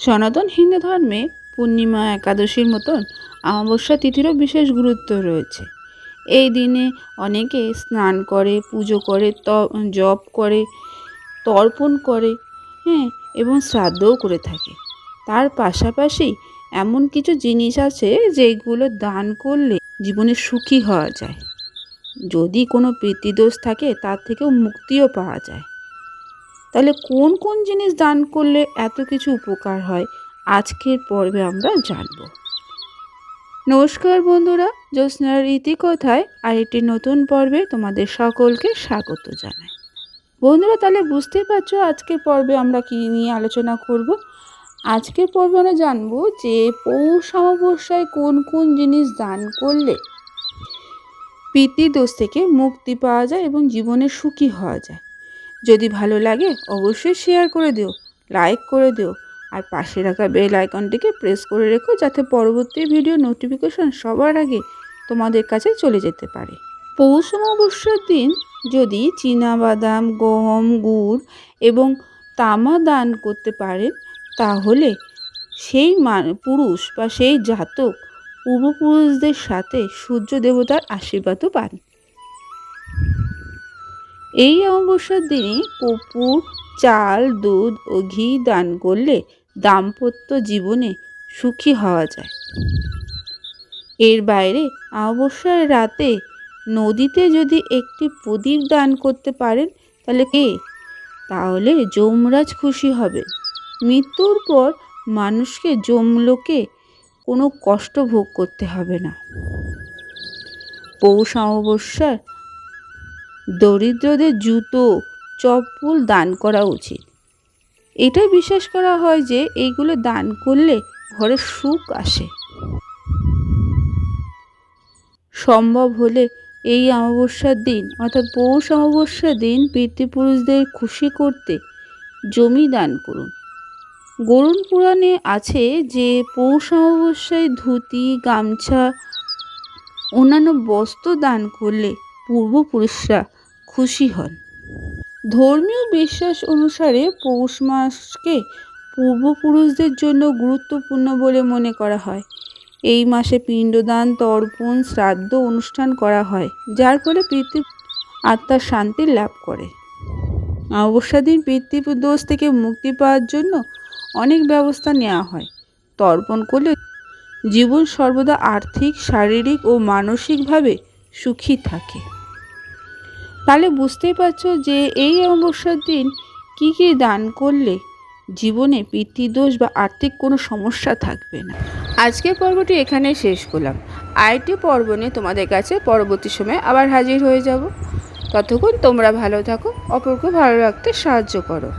সনাতন হিন্দু ধর্মে পূর্ণিমা একাদশীর মতন অমাবস্যা তিথিরও বিশেষ গুরুত্ব রয়েছে। এই দিনে অনেকে স্নান করে, পুজো করে, জপ করে, তর্পণ করে, এবং শ্রাদ্ধও করে থাকে। তার পাশাপাশি এমন কিছু জিনিস আছে যেগুলো দান করলে জীবনে সুখী হওয়া যায়। যদি কোনো পিতৃদোষ থাকে তার থেকেও মুক্তিও পাওয়া যায়। তাহলে কোন কোন জিনিস দান করলে এত কিছু উপকার হয়, আজকের পর্বে আমরা জানব। নমস্কার বন্ধুরা, জ্যোৎস্নার ইতিকথায় আরেকটি নতুন পর্বে তোমাদের সকলকে স্বাগত জানাই। বন্ধুরা, তাহলে বুঝতে পারছো আজকের পর্বে আমরা কি নিয়ে আলোচনা করব। আজকের পর্বে আমরা জানবো যে পৌষ অমাবস্যায় কোন কোন জিনিস দান করলে পিতৃদোষ থেকে মুক্তি পাওয়া যায় এবং জীবনে সুখী হওয়া যায়। যদি ভালো লাগে অবশ্যই শেয়ার করে দিও, লাইক করে দিও, আর পাশে রাখা বেল আইকনটিকে প্রেস করে রেখো যাতে পরবর্তী ভিডিও নোটিফিকেশন সবার আগে তোমাদের কাছে চলে যেতে পারে। পৌষ অমাবস্যার দিন যদি চীনাবাদাম, গম, গুড় এবং তামা দান করতে পারেন, তাহলে সেই পুরুষ বা সেই জাতক পূর্বপুরুষদের সাথে সূর্য দেবতার আশীর্বাদও পান। এই অমাবস্যার দিনে কর্পূর, চাল, দুধ ও ঘি দান করলে দাম্পত্য জীবনে সুখী হওয়া যায়। এর বাইরে অমাবস্যার রাতে নদীতে যদি একটি প্রদীপ দান করতে পারেন তাহলে যমরাজ খুশি হবে। মৃত্যুর পর মানুষকে যমলোকে কোনো কষ্ট ভোগ করতে হবে না। পৌষ অমাবস্যার দরিদ্রদের জুতো, চপ্পল দান করা উচিত। এটা বিশ্বাস করা হয় যে এইগুলো দান করলে ঘরে সুখ আসে। সম্ভব হলে এই অমাবস্যার দিন অর্থাৎ পৌষ অমাবস্যার দিন পিতৃপুরুষদের খুশি করতে জমি দান করুন। গরুড় পুরাণে আছে যে পৌষ অমাবস্যায় ধুতি, গামছা, অন্যান্য বস্ত্র দান করলে পূর্বপুরুষরা খুশি হন। ধর্মীয় বিশ্বাস অনুসারে পৌষ মাসকে পূর্বপুরুষদের জন্য গুরুত্বপূর্ণ বলে মনে করা হয়। এই মাসে পিণ্ডদান, তর্পণ, শ্রাদ্ধ অনুষ্ঠান করা হয়, যার ফলে পিতৃ আত্মার শান্তি লাভ করে। অমাবস্যার দিন পিতৃদোষ থেকে মুক্তি পাওয়ার জন্য অনেক ব্যবস্থা নেওয়া হয়। তর্পণ করলে জীবন সর্বদা আর্থিক, শারীরিক ও মানসিকভাবে সুখী থাকে। তাহলে বুঝতেই পারছো যে এই অমাবস্যার দিন কি কি দান করলে জীবনে পিতৃদোষ বা আর্থিক কোনো সমস্যা থাকবে না। আজকের পর্বটি এখানে শেষ করলাম। আরেকটি পর্ব নিয়ে তোমাদের কাছে পরবর্তী সময়ে আবার হাজির হয়ে যাব। ততক্ষণ তোমরা ভালো থাকো, অপরকে ভালো রাখতে সাহায্য করো।